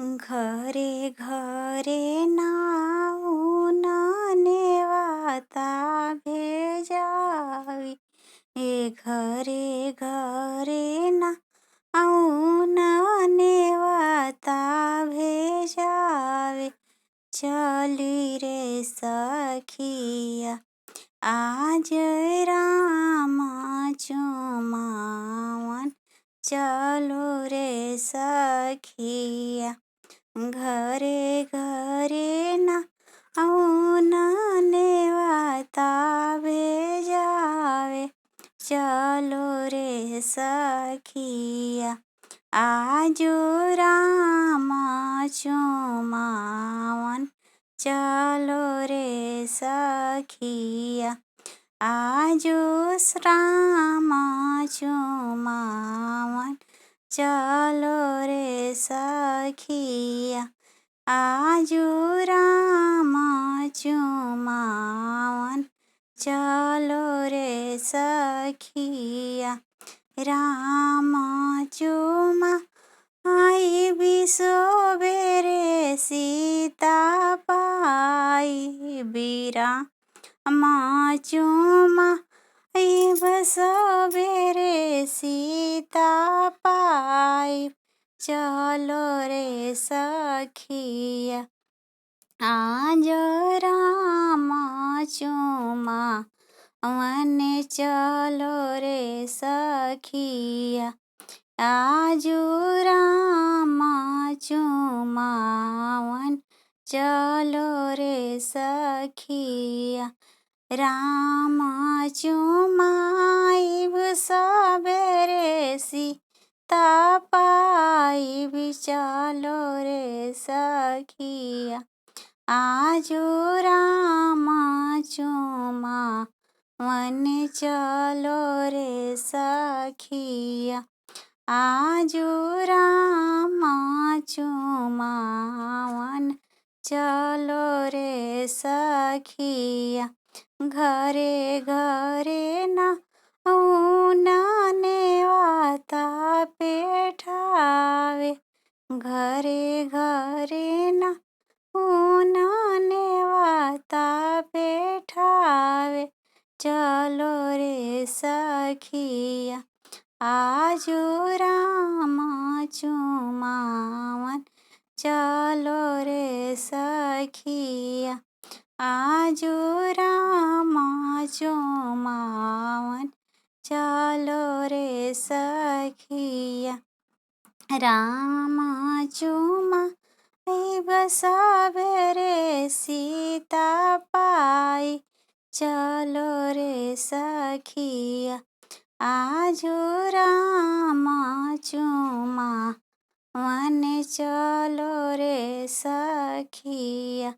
घरे घरे नाऊन नेवाता भेजावी, घरे घरे नाऊन नेवाता भेजावे। चली रे सखिया आज रामा चुमावन, चलो रे सखिया घरे घरे नाऊन नेवाता भेजावे। चलो रे सखिया आजो रामा चुमावन, चलो रे सखिया आजो रामा चुमावन, चलो रे सखिया आजो रामा चुमावन, चलो रे सखिया। रामा चुमा आई बिसोबेरे सीता पाई बीरा, माँ चुमा आई बसोबेरे सीता पाई। चलो रे सखिया आज रामा चुमा वने, चलो रे सखिया आजो रामा चुमावन, चलो रे सखिया। रामा चुमाई सबेरे सीता पाई, चलो रे सखिया आजो रामा चुमा वने, चलो रे सखिया आजो रामा चुमावन, चलो रे सखिया घरे घरे नाऊन नेवाता पेठावे। घरे घरे नाऊन नेवाता पेठावे। चलो रे सखिया आजो रामा चुमावन, चलो रे सखिया आजो रामा चुमावन, चलो रे सखिया। रामा चुमा बसबेरे सीता पाई, चलो रे सखिया आजो रामा चुमा वने, चलो रे सखिया।